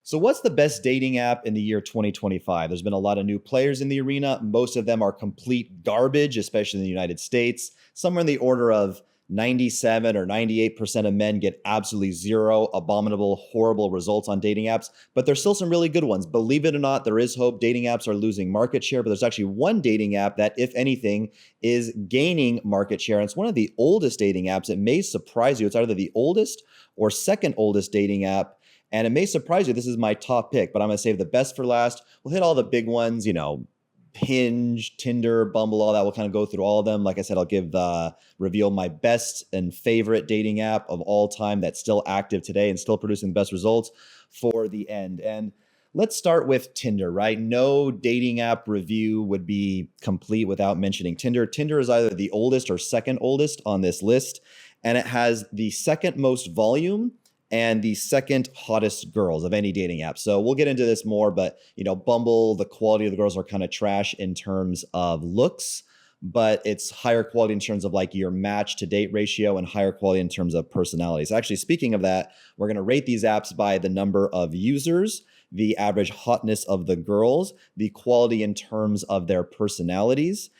So, what's the best dating app in the year 2025? There's been a lot of new players in the arena. Most of them are complete garbage, especially in the United States. Somewhere in the order of 97 or 98% of men get absolutely zero abominable, horrible results on dating apps, but there's still some really good ones. Believe it or not, there is hope. Dating apps are losing market share, but there's actually one dating app that, if anything, is gaining market share. And it's one of the oldest dating apps. It may surprise you. It's either the oldest or second oldest dating app. And it may surprise you, this is my top pick, but I'm going to save the best for last. We'll hit all the big ones, Hinge, Tinder, Bumble, all that. We'll kind of go through all of them. Like I said, I'll reveal my best and favorite dating app of all time that's still active today and still producing the best results for the end. And let's start with Tinder, right? No dating app review would be complete without mentioning Tinder. Tinder is either the oldest or second oldest on this list, and it has the second most volume and the second hottest girls of any dating app. So we'll get into this more, but Bumble, the quality of the girls are kind of trash in terms of looks, but it's higher quality in terms of like your match to date ratio and higher quality in terms of personalities. Actually, speaking of that, we're going to rate these apps by the number of users, the average hotness of the girls, the quality in terms of their personalities,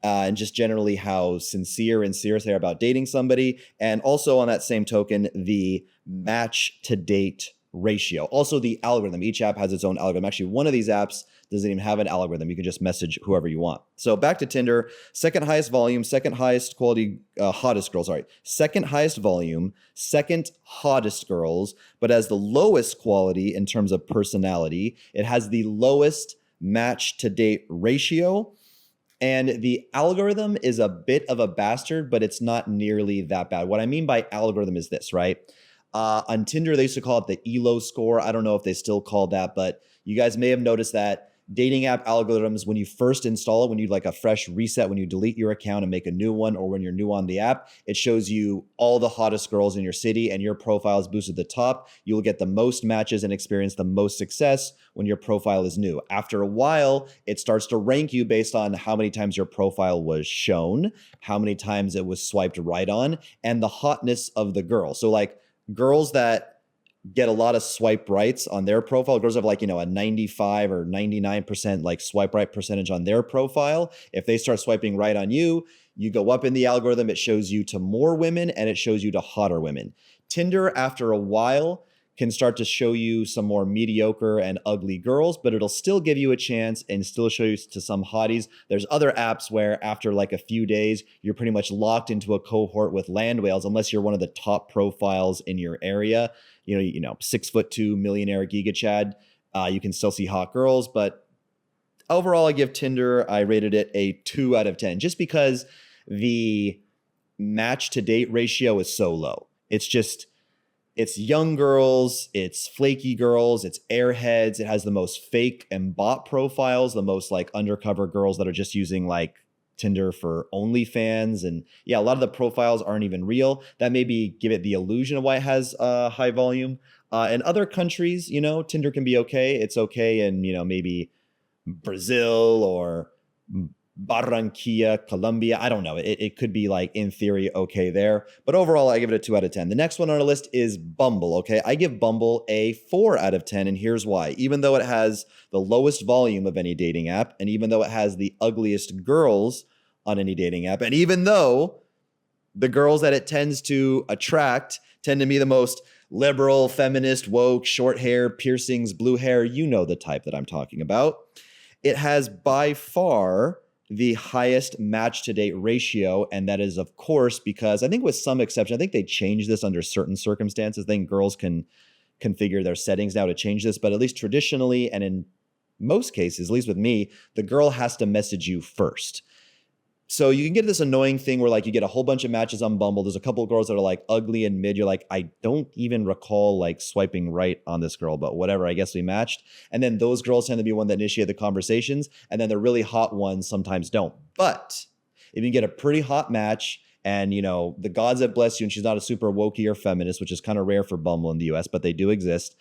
and just generally how sincere and serious they are about dating somebody. And also on that same token, the match to date ratio. Also the algorithm. Each app has its own algorithm. Actually, one of these apps doesn't even have an algorithm. You can just message whoever you want. So back to Tinder, second highest volume, second highest quality, hottest girls, second highest volume, second hottest girls, but as the lowest quality in terms of personality. It has the lowest match to date ratio. And the algorithm is a bit of a bastard, but it's not nearly that bad. What I mean by algorithm is this, right? On Tinder, they used to call it the ELO score. I don't know if they still call that, but you guys may have noticed that dating app algorithms, when you first install it, when you like a fresh reset, when you delete your account and make a new one, or when you're new on the app, it shows you all the hottest girls in your city and your profile is boosted to the top. You will get the most matches and experience the most success when your profile is new. After a while, it starts to rank you based on how many times your profile was shown, how many times it was swiped right on, and the hotness of the girl. So like girls that get a lot of swipe rights on their profile. Girls have a 95 or 99% like swipe right percentage on their profile. If they start swiping right on you, you go up in the algorithm. It shows you to more women and it shows you to hotter women. Tinder, after a while, can start to show you some more mediocre and ugly girls, but it'll still give you a chance and still show you to some hotties. There's other apps where after like a few days, you're pretty much locked into a cohort with land whales, unless you're one of the top profiles in your area. 6'2" millionaire Giga Chad. You can still see hot girls, but overall, I give Tinder, I rated it a 2 out of 10, just because the match to date ratio is so low. It's young girls, it's flaky girls, it's airheads. It has the most fake and bot profiles, the most like undercover girls that are just using like Tinder for OnlyFans. And yeah, a lot of the profiles aren't even real. That maybe give it the illusion of why it has high volume. In other countries, Tinder can be okay. It's okay in, maybe Brazil or Barranquilla, Colombia. I don't know. It could be like in theory okay there. But overall, I give it a 2 out of 10. The next one on our list is Bumble, okay? I give Bumble a 4 out of 10, and here's why. Even though it has the lowest volume of any dating app, and even though it has the ugliest girls on any dating app, and even though the girls that it tends to attract tend to be the most liberal, feminist, woke, short hair, piercings, blue hair, you know the type that I'm talking about, it has by far the highest match to date ratio. And that is, of course, because I think with some exception, I think they changed this under certain circumstances. I think girls can configure their settings now to change this, but at least traditionally, and in most cases, at least with me, the girl has to message you first. So you can get this annoying thing where like you get a whole bunch of matches on Bumble. There's a couple of girls that are like ugly and mid. You're like, I don't even recall like swiping right on this girl, but whatever, I guess we matched. And then those girls tend to be one that initiate the conversations. And then the really hot ones sometimes don't. But if you get a pretty hot match and, the gods have blessed you and she's not a super wokey or feminist, which is kind of rare for Bumble in the US, but they do exist.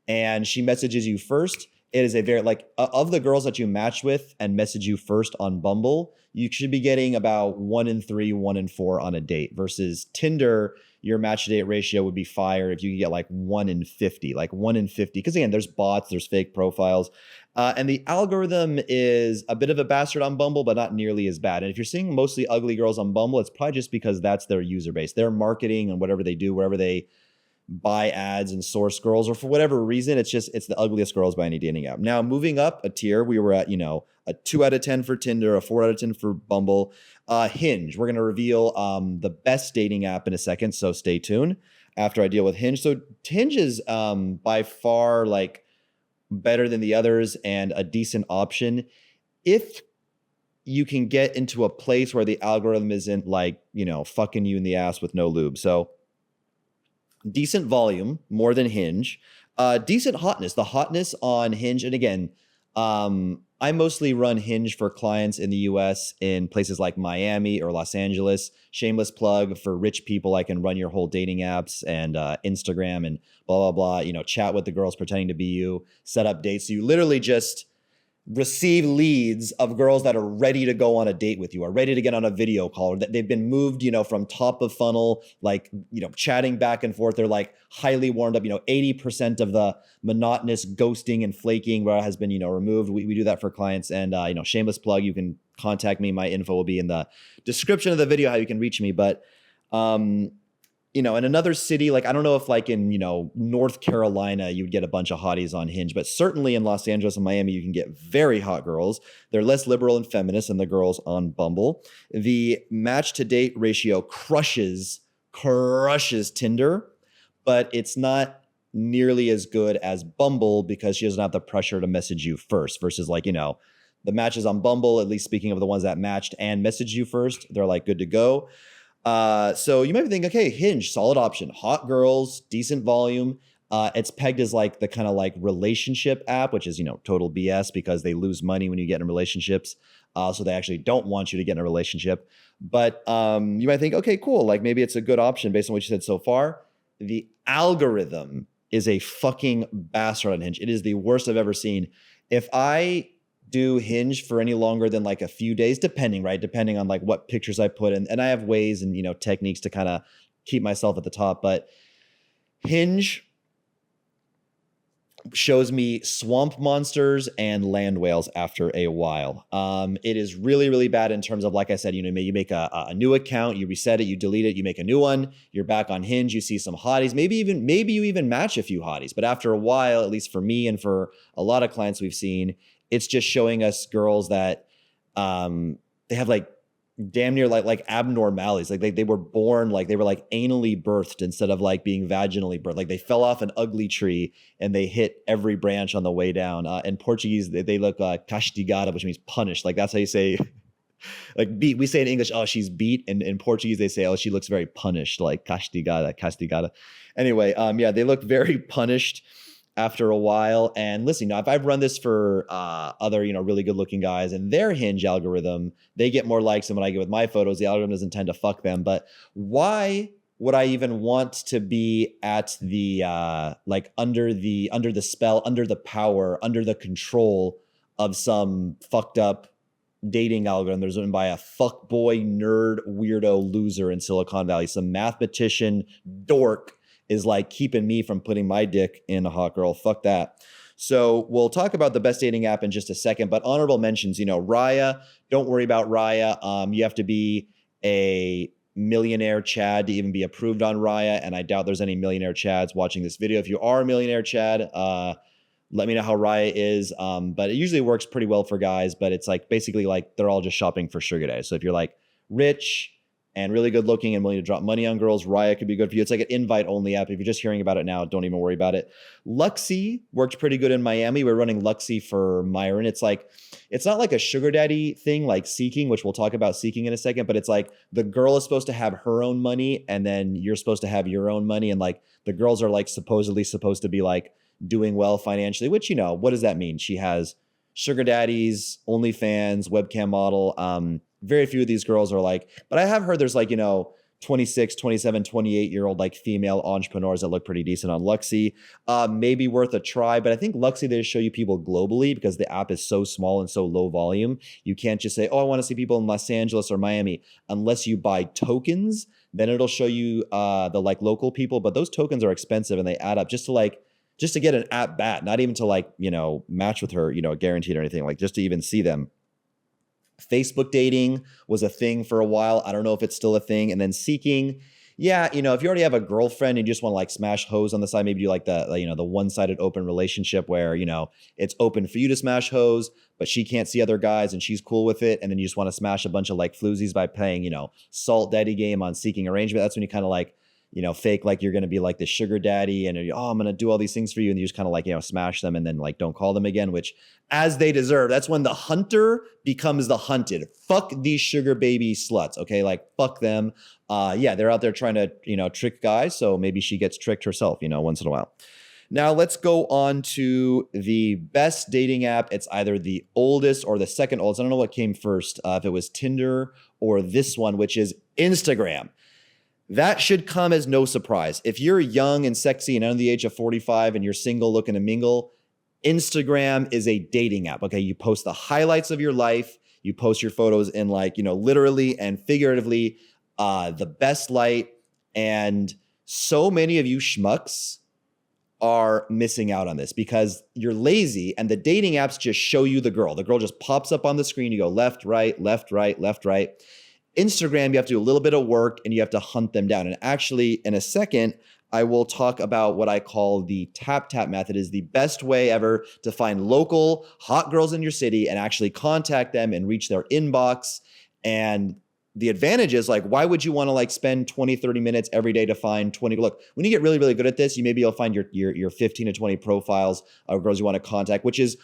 And she messages you first, It is a very like of the girls that you match with and message you first on Bumble, you should be getting about 1 in 3, 1 in 4 on a date versus Tinder. Your match to date ratio would be fire if you could get like 1 in 50, like 1 in 50. Because again, there's bots, there's fake profiles. And the algorithm is a bit of a bastard on Bumble, but not nearly as bad. And if you're seeing mostly ugly girls on Bumble, it's probably just because that's their user base. Their marketing and whatever they do, wherever they buy ads and source girls, or for whatever reason, it's the ugliest girls by any dating app. Now, moving up a tier, we were at, a 2 out of 10 for Tinder, a 4 out of 10 for Bumble. Hinge, we're going to reveal the best dating app in a second, so stay tuned after I deal with Hinge. So Hinge is by far like better than the others and a decent option if you can get into a place where the algorithm isn't like, fucking you in the ass with no lube. So decent volume, more than Hinge. Decent hotness. The hotness on Hinge, and again, I mostly run Hinge for clients in the US in places like Miami or Los Angeles. Shameless plug for rich people. I can run your whole dating apps and Instagram and blah, blah, blah. Chat with the girls pretending to be you, set up dates. So you literally just receive leads of girls that are ready to go on a date with you, are ready to get on a video call, or that they've been moved, from top of funnel, like, chatting back and forth. They're like highly warmed up, 80% of the monotonous ghosting and flaking where has been, removed. We do that for clients. And, shameless plug, you can contact me. My info will be in the description of the video, how you can reach me. But, in another city, like, I don't know if like in, North Carolina, you would get a bunch of hotties on Hinge, but certainly in Los Angeles and Miami, you can get very hot girls. They're less liberal and feminist than the girls on Bumble. The match to date ratio crushes Tinder, but it's not nearly as good as Bumble because she doesn't have the pressure to message you first versus like, the matches on Bumble, at least speaking of the ones that matched and messaged you first, they're like good to go. So you might be thinking, okay, Hinge, solid option, hot girls, decent volume. It's pegged as like the kind of like relationship app, which is, total BS because they lose money when you get in relationships. So they actually don't want you to get in a relationship. But you might think, okay, cool. Like maybe it's a good option based on what you said so far. The algorithm is a fucking bastard on Hinge. It is the worst I've ever seen. If I do Hinge for any longer than like a few days, depending on like what pictures I put in. And I have ways and, techniques to kind of keep myself at the top, but Hinge shows me swamp monsters and land whales after a while. It is really, really bad in terms of, like I said, you make a new account, you reset it, you delete it, you make a new one, you're back on Hinge, you see some hotties, maybe you even match a few hotties, but after a while, at least for me and for a lot of clients we've seen, it's just showing us girls that they have like damn near like abnormalities. Like they were born, like they were like anally birthed instead of like being vaginally birthed. Like they fell off an ugly tree and they hit every branch on the way down. In Portuguese, they look castigada, which means punished. Like that's how you say like beat. We say in English, oh, she's beat. And in Portuguese, they say, oh, she looks very punished, like castigada. Anyway, yeah, they look very punished after a while. And listen, if I've run this for other, really good looking guys and their Hinge algorithm, they get more likes than what I get with my photos. The algorithm doesn't tend to fuck them. But why would I even want to be at the like under the spell, under the power, under the control of some fucked up dating algorithm that's written by a fuckboy nerd weirdo loser in Silicon Valley, some mathematician dork is like keeping me from putting my dick in a hot girl. Fuck that. So we'll talk about the best dating app in just a second, but honorable mentions, Raya, don't worry about Raya. You have to be a millionaire Chad to even be approved on Raya. And I doubt there's any millionaire Chads watching this video. If you are a millionaire Chad, let me know how Raya is. But it usually works pretty well for guys, but it's like basically like they're all just shopping for sugar daddy. So if you're like rich and really good looking and willing to drop money on girls, Raya could be good for you. It's like an invite only app. If you're just hearing about it now, don't even worry about it. Luxy worked pretty good in Miami. We're running Luxy for Myron. It's not like a sugar daddy thing like Seeking, which we'll talk about Seeking in a second, but it's like the girl is supposed to have her own money and then you're supposed to have your own money. And like the girls are like supposedly supposed to be like doing well financially, which, what does that mean? She has sugar daddies, OnlyFans, webcam model. Very few of these girls are like, but I have heard there's like, 26, 27, 28-year-old like female entrepreneurs that look pretty decent on Luxy. Maybe worth a try, but I think Luxy, they show you people globally because the app is so small and so low volume. You can't just say, oh, I want to see people in Los Angeles or Miami. Unless you buy tokens, then it'll show you the like local people, but those tokens are expensive and they add up just to get an at bat, not even to like, match with her, guaranteed or anything, like just to even see them. Facebook dating was a thing for a while. I don't know if it's still a thing. And then Seeking, yeah, if you already have a girlfriend and you just want to like smash hoes on the side, maybe you like the one-sided open relationship where, it's open for you to smash hoes, but she can't see other guys and she's cool with it. And then you just want to smash a bunch of like floozies by playing, salt daddy game on Seeking Arrangement. That's when you kind of like, fake like you're going to be like the sugar daddy and I'm going to do all these things for you. And you just kind of like, smash them and then like don't call them again, which as they deserve. That's when the hunter becomes the hunted. Fuck these sugar baby sluts. Okay. Like fuck them. Yeah, they're out there trying to, trick guys. So maybe she gets tricked herself, once in a while. Now let's go on to the best dating app. It's either the oldest or the second oldest. I don't know what came first, if it was Tinder or this one, which is Instagram. That should come as no surprise. If you're young and sexy and under the age of 45 and you're single looking to mingle, Instagram is a dating app. Okay, you post the highlights of your life. You post your photos in like, literally and figuratively the best light. And so many of you schmucks are missing out on this because you're lazy and the dating apps just show you the girl. The girl just pops up on the screen. You go left, right, left, right, left, right. Instagram, you have to do a little bit of work and you have to hunt them down. And actually, in a second, I will talk about what I call the tap method. Is the best way ever to find local hot girls in your city and actually contact them and reach their inbox. And the advantage is like, why would you want to like spend 20, 30 minutes every day to find 20? Look, when you get really, really good at this, you'll find your 15 to 20 profiles of girls you want to contact, which is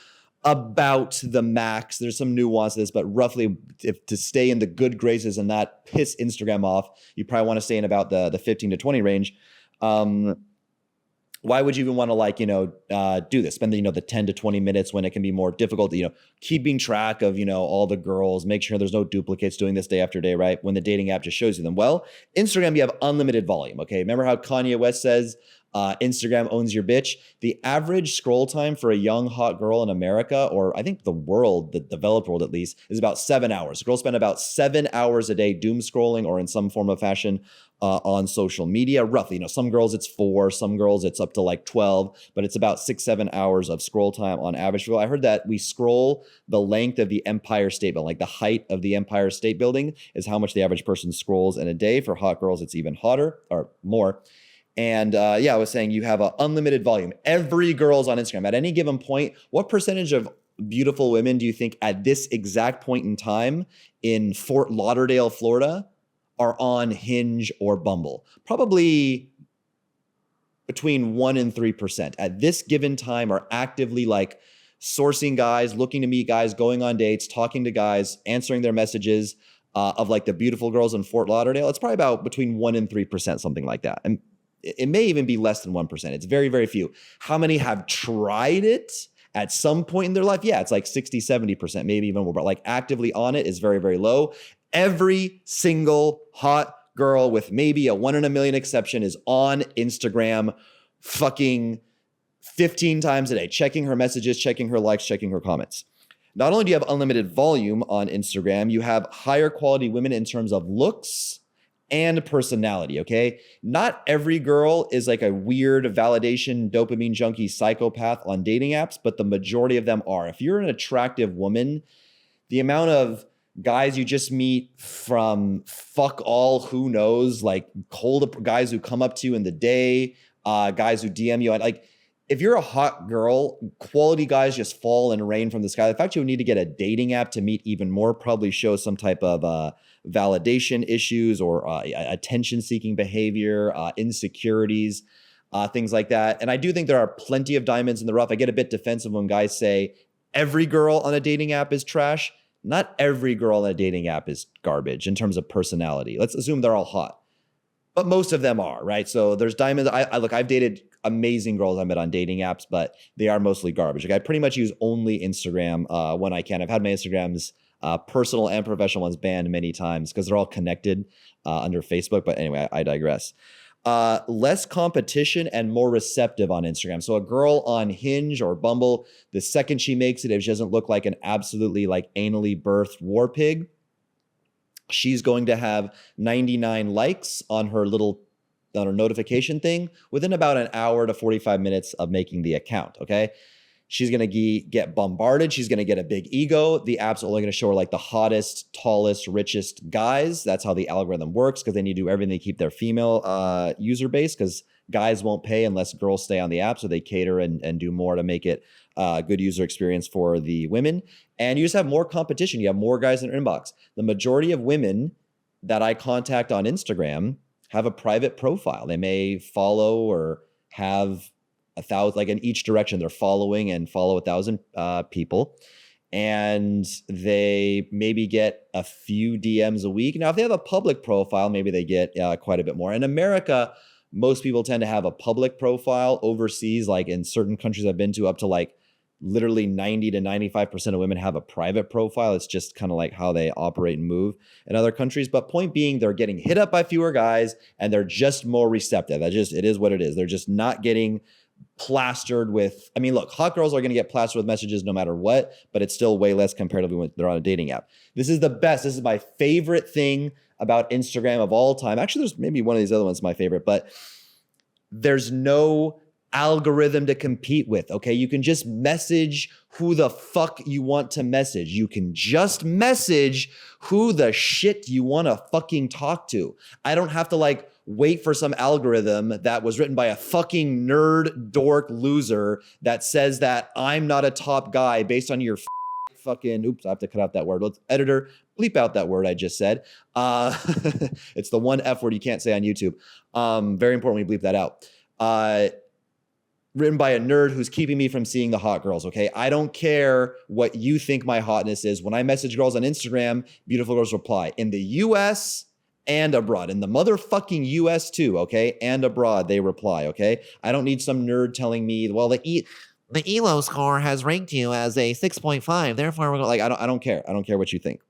about the max. There's some nuance to this, but roughly if to stay in the good graces and not piss Instagram off, you probably want to stay in about the 15 to 20 range. Why would you even want to like, do this? Spend the 10 to 20 minutes when it can be more difficult, keeping track of, all the girls, make sure there's no duplicates doing this day after day, right? When the dating app just shows you them. Well, Instagram, you have unlimited volume. Okay. Remember how Kanye West says, Instagram owns your bitch. The average scroll time for a young hot girl in America, or I think the world, the developed world at least, is about 7 hours. Girls spend about 7 hours a day doom scrolling or in some form of fashion on social media. Roughly, some girls it's 4, some girls it's up to like 12, but it's about 6-7 hours of scroll time on average. I heard that we scroll the length of the Empire State Building, like the height of the Empire State Building is how much the average person scrolls in a day. For hot girls, it's even hotter or more. And I was saying you have an unlimited volume. Every girl's on Instagram. At any given point, what percentage of beautiful women do you think at this exact point in time in Fort Lauderdale, Florida, are on Hinge or Bumble? Probably between 1% and 3% at this given time are actively like sourcing guys, looking to meet guys, going on dates, talking to guys, answering their messages of like the beautiful girls in Fort Lauderdale. It's probably about between 1% and 3%, something like that. And it may even be less than 1%. It's very, very few. How many have tried it at some point in their life? Yeah, it's like 60, 70%, maybe even more. But like actively on it is very, very low. Every single hot girl with maybe a 1 in a million exception is on Instagram fucking 15 times a day, checking her messages, checking her likes, checking her comments. Not only do you have unlimited volume on Instagram, you have higher quality women in terms of looks and personality, okay? Not every girl is like a weird validation, dopamine junkie psychopath on dating apps, but the majority of them are. If you're an attractive woman, the amount of guys you just meet from fuck all, who knows, like cold guys who come up to you in the day, guys who DM you, like if you're a hot girl, quality guys just fall and rain from the sky. The fact you would need to get a dating app to meet even more probably shows some type of validation issues or attention-seeking behavior, insecurities, things like that. And I do think there are plenty of diamonds in the rough. I get a bit defensive when guys say every girl on a dating app is trash. Not every girl on a dating app is garbage in terms of personality. Let's assume they're all hot, but most of them are, right? So there's diamonds. Look, I've dated amazing girls I met on dating apps, but they are mostly garbage. Like I pretty much use only Instagram when I can. I've had my Instagrams Personal and professional ones banned many times because they're all connected under Facebook. But anyway, I digress. Less competition and more receptive on Instagram. So a girl on Hinge or Bumble, the second she makes it, if she doesn't look like an absolutely like anally birthed war pig, she's going to have 99 likes on her notification thing within about an hour to 45 minutes of making the account. Okay. She's going to get bombarded. She's going to get a big ego. The app's only going to show her like the hottest, tallest, richest guys. That's how the algorithm works, because they need to do everything to keep their female user base, because guys won't pay unless girls stay on the app. So they cater and do more to make it a good user experience for the women. And you just have more competition. You have more guys in your inbox. The majority of women that I contact on Instagram have a private profile. They may follow or have 1,000, like in each direction, they're following and follow 1,000 people, and they maybe get a few DMs a week. Now, if they have a public profile, maybe they get quite a bit more. In America, most people tend to have a public profile. Overseas, like in certain countries I've been to, up to like literally 90 to 95% of women have a private profile. It's just kind of like how they operate and move in other countries. But point being, they're getting hit up by fewer guys, and they're just more receptive. It is what it is. They're just not getting plastered with, I mean, look, hot girls are going to get plastered with messages no matter what, but it's still way less comparatively when they're on a dating app. This is the best. This is my favorite thing about Instagram of all time. Actually, there's maybe one of these other ones my favorite, but there's no algorithm to compete with. Okay. You can just message who the fuck you want to message. You can just message who the shit you want to fucking talk to. I don't have to like wait for some algorithm that was written by a fucking nerd dork loser that says that I'm not a top guy based on your fucking, oops, I have to cut out that word. Let's editor, bleep out that word I just said. It's the one F word you can't say on YouTube. Very important we bleep that out. Written by a nerd who's keeping me from seeing the hot girls, okay? I don't care what you think my hotness is. When I message girls on Instagram, beautiful girls reply. In the US and abroad, in the motherfucking US too, okay? And abroad, they reply, okay? I don't need some nerd telling me, well, the ELO score has ranked you as a 6.5, therefore we're like, I don't care. I don't care what you think.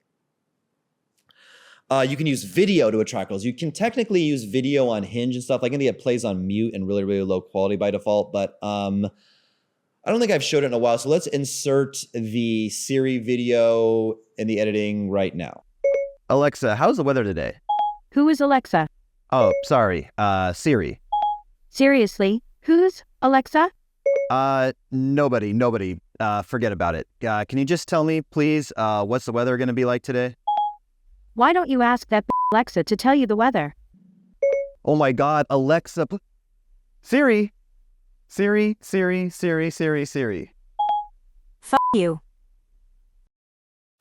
You can use video to attract girls. You can technically use video on Hinge and stuff. Like, I think it plays on mute and really, really low quality by default. But I don't think I've showed it in a while. So let's insert the Siri video in the editing right now. Alexa, how's the weather today? Who is Alexa? Oh, sorry. Siri. Seriously? Who's Alexa? Nobody. Forget about it. Can you just tell me, please, what's the weather going to be like today? Why don't you ask that Alexa to tell you the weather? Oh my God, Alexa. Siri. Fuck you.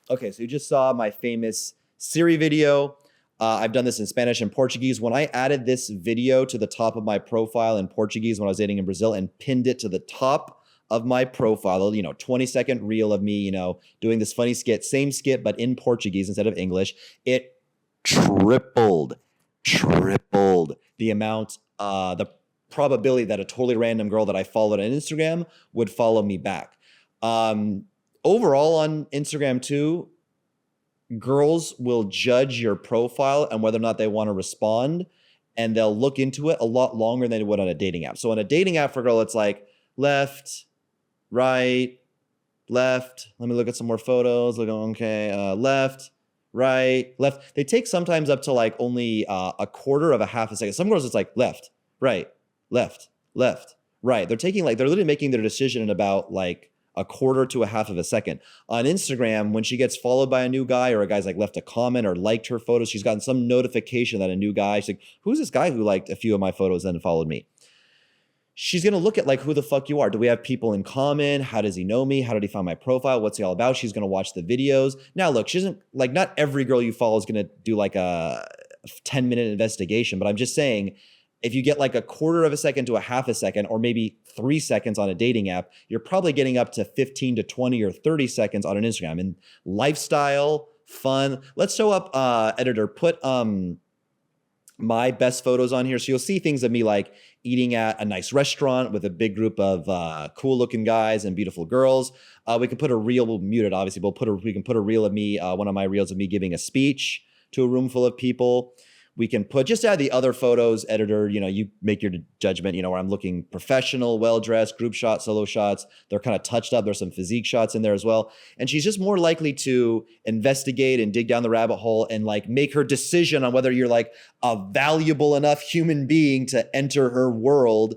Okay, so you just saw my famous Siri video. I've done this in Spanish and Portuguese. When I added this video to the top of my profile in Portuguese when I was dating in Brazil and pinned it to the top of my profile, 20-second reel of me, doing this funny skit, same skit, but in Portuguese instead of English, it tripled the amount, the probability that a totally random girl that I followed on Instagram would follow me back. Overall on Instagram too, girls will judge your profile and whether or not they want to respond, and they'll look into it a lot longer than they would on a dating app. So on a dating app for a girl, it's like left, right, left. Let me look at some more photos. Left, right, left. They take sometimes up to like only a quarter of a half a second. Some girls it's like left, right, left, right. They're literally making their decision in about like a quarter to a half of a second. On Instagram, when she gets followed by a new guy or a guy's like left a comment or liked her photos, she's gotten some notification that a new guy, she's like, who's this guy who liked a few of my photos and followed me? She's going to look at like, who the fuck you are. Do we have people in common? How does he know me? How did he find my profile? What's he all about? She's going to watch the videos. Now, look, she isn't like, not every girl you follow is going to do like a 10-minute investigation, but I'm just saying, if you get like a quarter of a second to a half a second, or maybe 3 seconds on a dating app, you're probably getting up to 15 to 20 or 30 seconds on an Instagram. And lifestyle, fun. Let's show up, editor, put my best photos on here. So you'll see things of me like eating at a nice restaurant with a big group of cool looking guys and beautiful girls. We can put a reel, we'll mute it obviously, but we can put a reel of me, one of my reels of me giving a speech to a room full of people. We can put, just add the other photos, editor, you make your judgment, where I'm looking professional, well-dressed, group shots, solo shots. They're kind of touched up. There's some physique shots in there as well. And she's just more likely to investigate and dig down the rabbit hole and like make her decision on whether you're like a valuable enough human being to enter her world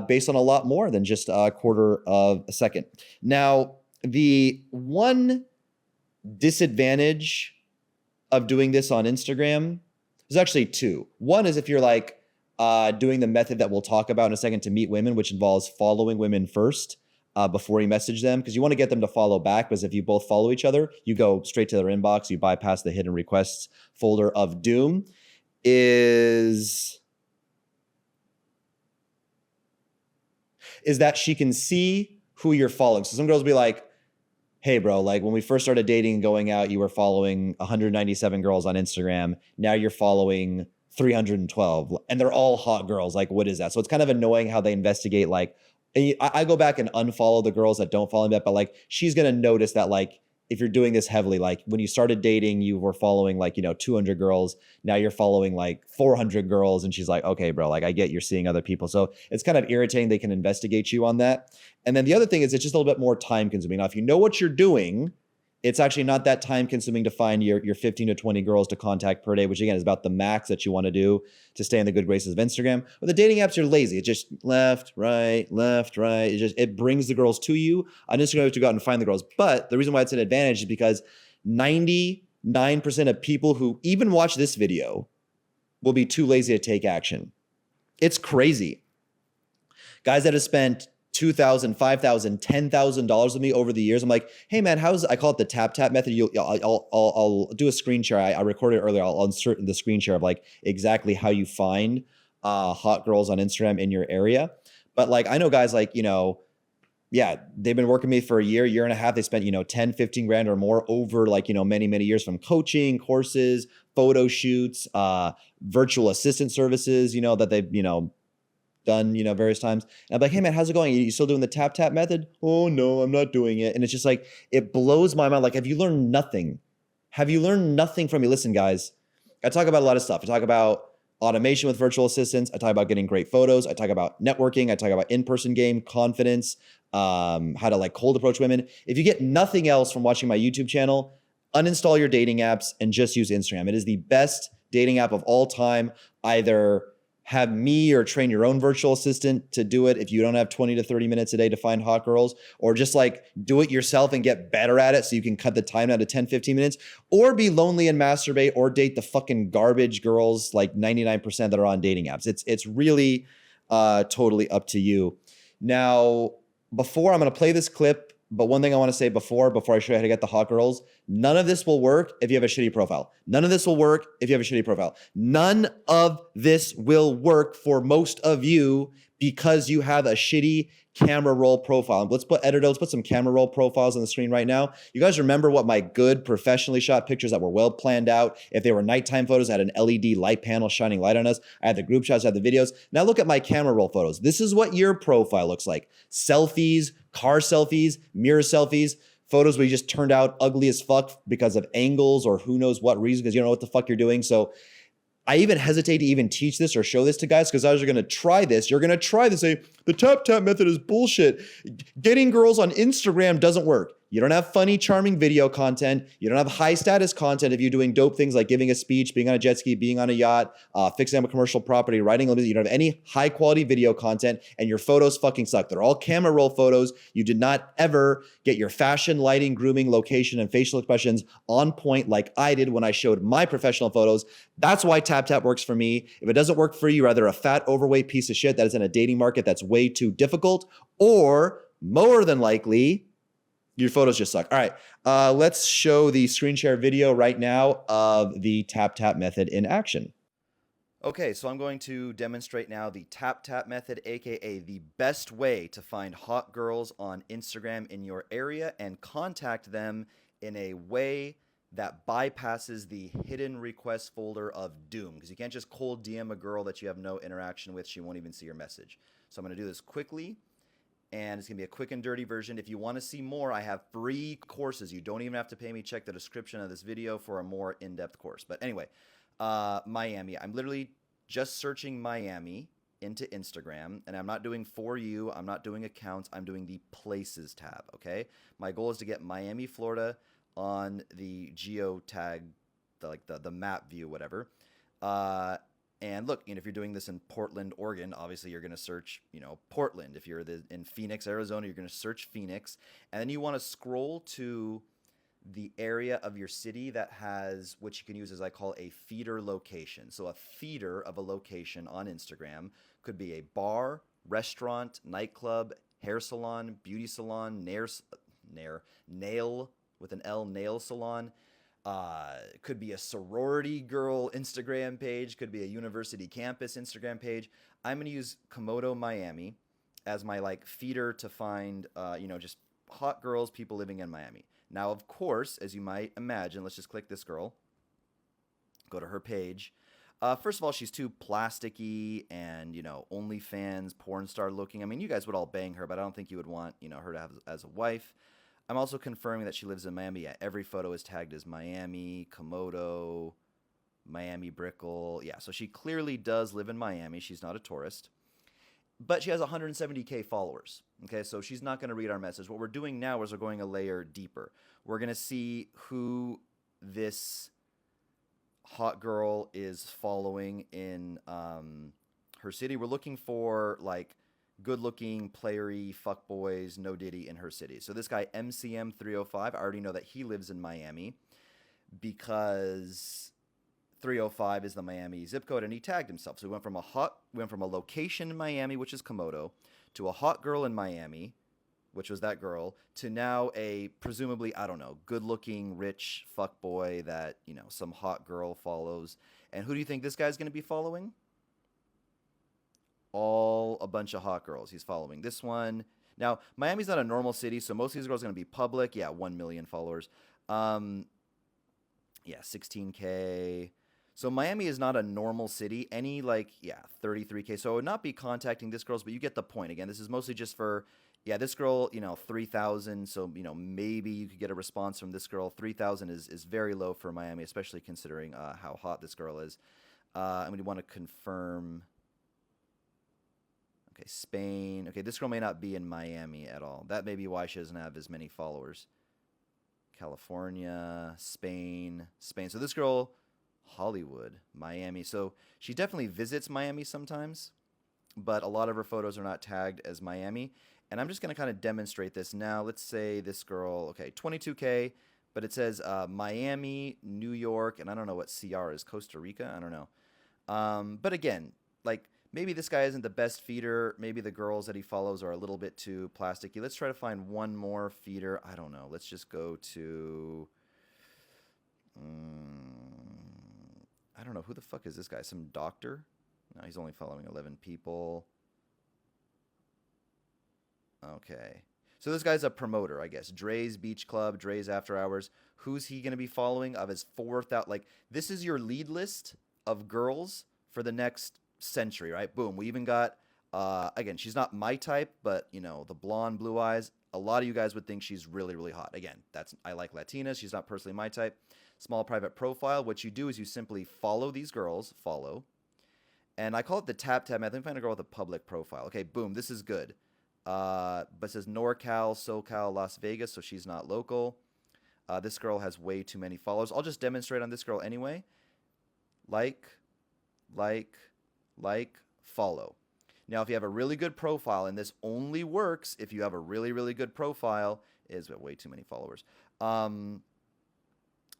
based on a lot more than just a quarter of a second. Now, the one disadvantage of doing this on Instagram, there's actually two. One is if you're like doing the method that we'll talk about in a second to meet women, which involves following women first before you message them, because you want to get them to follow back. Because if you both follow each other, you go straight to their inbox, you bypass the hidden requests folder of doom. Is that she can see who you're following. So some girls will be like, hey, bro, like when we first started dating and going out, you were following 197 girls on Instagram. Now you're following 312 and they're all hot girls. Like, what is that? So it's kind of annoying how they investigate. Like, I go back and unfollow the girls that don't follow me, but like, she's going to notice that like, if you're doing this heavily, like when you started dating, you were following like, 200 girls. Now you're following like 400 girls. And she's like, okay, bro, like I get you're seeing other people. So it's kind of irritating. They can investigate you on that. And then the other thing is it's just a little bit more time consuming. Now, if you know what you're doing, it's actually not that time consuming to find your 15 to 20 girls to contact per day, which again is about the max that you want to do to stay in the good graces of Instagram. But the dating apps are lazy. It's just left, right. It brings the girls to you. On Instagram, you have to go out and find the girls. But the reason why it's an advantage is because 99% of people who even watch this video will be too lazy to take action. It's crazy. Guys that have spent $2,000, $5,000, $10,000 with me over the years. I'm like, hey man, I call it the tap method. I'll do a screen share. I recorded it earlier. I'll insert in the screen share of like exactly how you find hot girls on Instagram in your area. But like, I know guys like, yeah, they've been working with me for a year and a half. They spent, 10, 15 grand or more over like, many, many years from coaching, courses, photo shoots, virtual assistant services, that they've, done, various times. And I'm like, hey man, how's it going? Are you still doing the tap method? Oh no, I'm not doing it. And it's just like, it blows my mind. Like, have you learned nothing? Have you learned nothing from me? Listen, guys, I talk about a lot of stuff. I talk about automation with virtual assistants. I talk about getting great photos. I talk about networking. I talk about in-person game, confidence, how to like cold approach women. If you get nothing else from watching my YouTube channel, uninstall your dating apps and just use Instagram. It is the best dating app of all time. Either have me or train your own virtual assistant to do it if you don't have 20 to 30 minutes a day to find hot girls, or just like do it yourself and get better at it so you can cut the time down to 10, 15 minutes, or be lonely and masturbate, or date the fucking garbage girls like 99% that are on dating apps. It's really totally up to you. Now, before I'm going to play this clip, but one thing I want to say before I show you how to get the hot girls, none of this will work if you have a shitty profile. None of this will work if you have a shitty profile. None of this will work for most of you because you have a shitty camera roll profile. Let's put some camera roll profiles on the screen right now. You guys remember what my good professionally shot pictures that were well planned out? If they were nighttime photos, I had an LED light panel shining light on us. I had the group shots, I had the videos. Now look at my camera roll photos. This is what your profile looks like. Selfies, car selfies, mirror selfies, photos where you just turned out ugly as fuck because of angles or who knows what reason, because you don't know what the fuck you're doing. So I even hesitate to even teach this or show this to guys because guys are going to try this. You're going to try this. Say, the tap method is bullshit. Getting girls on Instagram doesn't work. You don't have funny, charming video content. You don't have high status content if you're doing dope things like giving a speech, being on a jet ski, being on a yacht, fixing up a commercial property, writing a limousine. You don't have any high quality video content and your photos fucking suck. They're all camera roll photos. You did not ever get your fashion, lighting, grooming, location, and facial expressions on point like I did when I showed my professional photos. That's why tap works for me. If it doesn't work for you, you're either a fat, overweight piece of shit that is in a dating market that's way too difficult, or more than likely, your photos just suck. All right, let's show the screen share video right now of the tap method in action. Okay, so I'm going to demonstrate now the tap method, aka the best way to find hot girls on Instagram in your area and contact them in a way that bypasses the hidden request folder of doom, because you can't just cold DM a girl that you have no interaction with. She won't even see your message. So I'm going to do this quickly, and it's going to be a quick and dirty version. If you want to see more, I have free courses. You don't even have to pay me. Check the description of this video for a more in-depth course. But anyway, Miami. I'm literally just searching Miami into Instagram, and I'm not doing For You. I'm not doing accounts. I'm doing the Places tab, okay? My goal is to get Miami, Florida on the geo tag, the map view, whatever. And look, if you're doing this in Portland, Oregon, obviously you're going to search, Portland. If you're in Phoenix, Arizona, you're going to search Phoenix. And then you want to scroll to the area of your city that has what you can use as I call a feeder location. So a feeder of a location on Instagram could be a bar, restaurant, nightclub, hair salon, beauty salon, nail with an L, nail salon. Could be a sorority girl Instagram page, could be a university campus Instagram page. I'm going to use Komodo, Miami as my feeder to find, just hot girls, people living in Miami. Now, of course, as you might imagine, let's just click this girl, go to her page. First of all, she's too plasticky and, OnlyFans, porn star looking. I mean, you guys would all bang her, but I don't think you would want, her to have as a wife. I'm also confirming that she lives in Miami. Yeah, every photo is tagged as Miami, Komodo, Miami Brickell. Yeah, so she clearly does live in Miami. She's not a tourist. But she has 170K followers. Okay, so she's not going to read our message. What we're doing now is we're going a layer deeper. We're going to see who this hot girl is following in her city. We're looking for good-looking, playery fuckboys, no diddy in her city. So this guy MCM305, I already know that he lives in Miami because 305 is the Miami zip code, and he tagged himself. So we went from a location in Miami, which is Komodo, to a hot girl in Miami, which was that girl, to now a presumably, I don't know, good-looking, rich fuckboy that, some hot girl follows. And who do you think this guy's going to be following? All a bunch of hot girls he's following. This one. Now, Miami's not a normal city, so most of these girls are going to be public. Yeah, 1 million followers. Yeah, 16K. So Miami is not a normal city. 33K. So I would not be contacting this girls, but you get the point. Again, this is mostly just for, this girl, 3,000. So, maybe you could get a response from this girl. 3,000 is very low for Miami, especially considering how hot this girl is. I'm going to want to confirm. Okay, Spain. Okay, this girl may not be in Miami at all. That may be why she doesn't have as many followers. California, Spain. So this girl, Hollywood, Miami. So she definitely visits Miami sometimes, but a lot of her photos are not tagged as Miami. And I'm just going to kind of demonstrate this now. Let's say this girl, okay, 22K, but it says Miami, New York, and I don't know what CR is, Costa Rica? I don't know. But again, maybe this guy isn't the best feeder. Maybe the girls that he follows are a little bit too plasticky. Let's try to find one more feeder. I don't know. Let's just go to... I don't know. Who the fuck is this guy? Some doctor? No, he's only following 11 people. Okay. So this guy's a promoter, I guess. Dre's Beach Club, Dre's After Hours. Who's he going to be following of his 4,000? This is your lead list of girls for the next century, right? Boom. We even got, again, she's not my type, but, the blonde, blue eyes. A lot of you guys would think she's really, really hot. Again, I like Latinas. She's not personally my type. Small private profile. What you do is you simply follow these girls, and I call it the tap tab. I think find a girl with a public profile. Okay, boom. This is good. But it says NorCal, SoCal, Las Vegas, so she's not local. This girl has way too many followers. I'll just demonstrate on this girl anyway. Follow. Now, if you have a really good profile, and this only works if you have a really, really good profile, is way too many followers.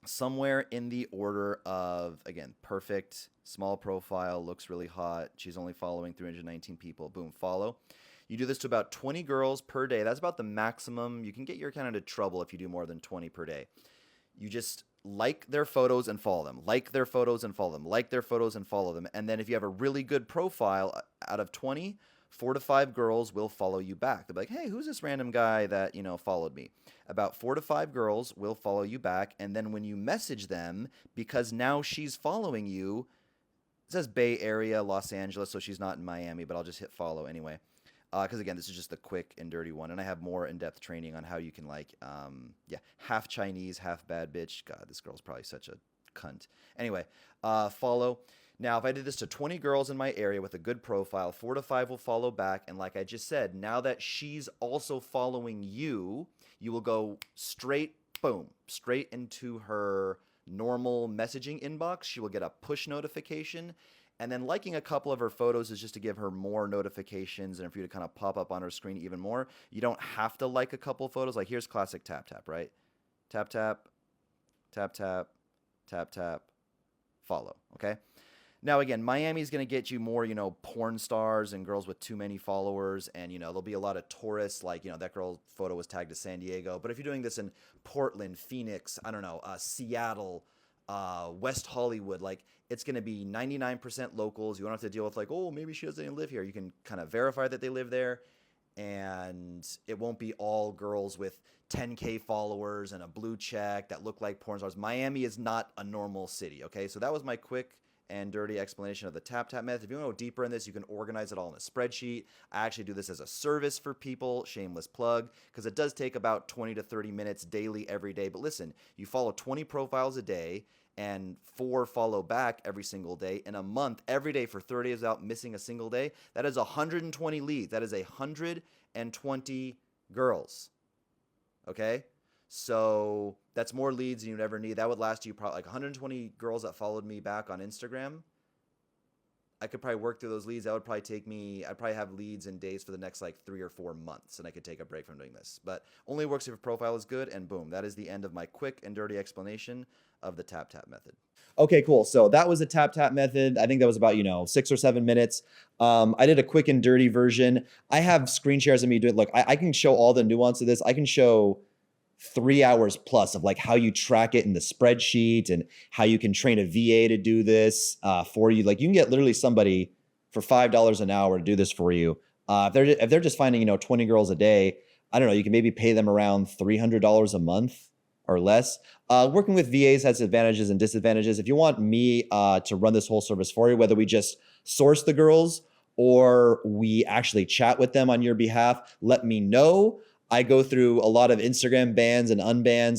Somewhere in the order of, again, perfect, small profile, looks really hot. She's only following 319 people. Boom, follow. You do this to about 20 girls per day. That's about the maximum. You can get your account into trouble if you do more than 20 per day. You just like their photos and follow them. Like their photos and follow them. Like their photos and follow them. And then if you have a really good profile out of 20, 4 to 5 girls will follow you back. They'll be like, hey, who's this random guy that, followed me? About 4 to 5 girls will follow you back. And then when you message them, because now she's following you, it says Bay Area, Los Angeles, so she's not in Miami, but I'll just hit follow anyway. Because again, this is just the quick and dirty one, and I have more in-depth training on how you can half Chinese, half bad bitch. God, this girl's probably such a cunt. Anyway, follow. Now, if I did this to 20 girls in my area with a good profile, 4 to 5 will follow back, and like I just said, now that she's also following you, you will go straight into her normal messaging inbox. She will get a push notification. And then liking a couple of her photos is just to give her more notifications and for you to kind of pop up on her screen even more. You don't have to like a couple photos. Like here's classic tap tap, right? Tap tap, tap tap, tap tap, follow, okay? Now again, Miami's going to get you more, porn stars and girls with too many followers, and there'll be a lot of tourists, like that girl photo was tagged to San Diego. But if you're doing this in Portland, Phoenix, I don't know, Seattle, West Hollywood, like it's going to be 99% locals. You don't have to deal with like, oh, maybe she doesn't even live here. You can kind of verify that they live there, and it won't be all girls with 10K followers and a blue check that look like porn stars. Miami is not a normal city, okay? So that was my quick and dirty explanation of the tap tap method. If you want to go deeper in this, you can organize it all in a spreadsheet. I actually do this as a service for people, shameless plug, because it does take about 20 to 30 minutes daily every day. But listen, you follow 20 profiles a day and 4 follow back every single day. In a month, every day for 30 days without missing a single day, that is 120 leads. That is 120 girls. Okay? So that's more leads than you'd ever need. That would last you probably like 120 girls that followed me back on Instagram. I could probably work through those leads. That would probably take me, I'd probably have leads and days for the next like 3 or 4 months, and I could take a break from doing this. But only works if your profile is good, and boom, that is the end of my quick and dirty explanation of the tap tap method. Okay, cool. So that was the tap tap method. I think that was about, 6 or 7 minutes. I did a quick and dirty version. I have screen shares of me doing, look, I can show all the nuance of this. I can show 3 hours plus of like how you track it in the spreadsheet and how you can train a VA to do this for you. Like you can get literally somebody for $5 an hour to do this for you. If they're just finding, 20 girls a day, I don't know, you can maybe pay them around $300 a month or less. Working with VAs has advantages and disadvantages. If you want me to run this whole service for you, whether we just source the girls or we actually chat with them on your behalf, let me know. I go through a lot of Instagram bans and unbans.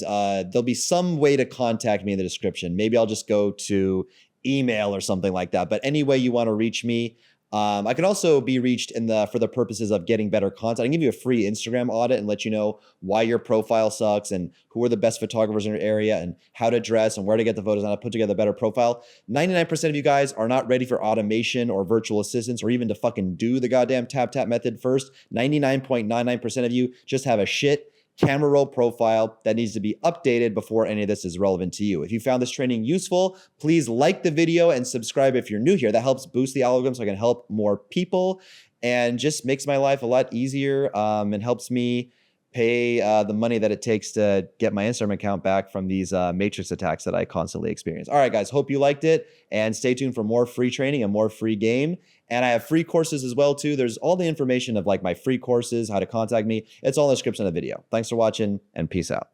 There'll be some way to contact me in the description. Maybe I'll just go to email or something like that. But any way you want to reach me, I can also be reached for the purposes of getting better content. I can give you a free Instagram audit and let you know why your profile sucks and who are the best photographers in your area and how to dress and where to get the photos and how to put together a better profile. 99% of you guys are not ready for automation or virtual assistants or even to fucking do the goddamn tap tap method first. 99.99% of you just have a shit camera roll profile that needs to be updated before any of this is relevant to you. If you found this training useful, please like the video and subscribe if you're new here. That helps boost the algorithm so I can help more people and just makes my life a lot easier and helps me pay the money that it takes to get my Instagram account back from these matrix attacks that I constantly experience. All right, guys, hope you liked it, and stay tuned for more free training and more free game. And I have free courses as well, too. There's all the information of like my free courses, how to contact me. It's all in the description of the video. Thanks for watching, and peace out.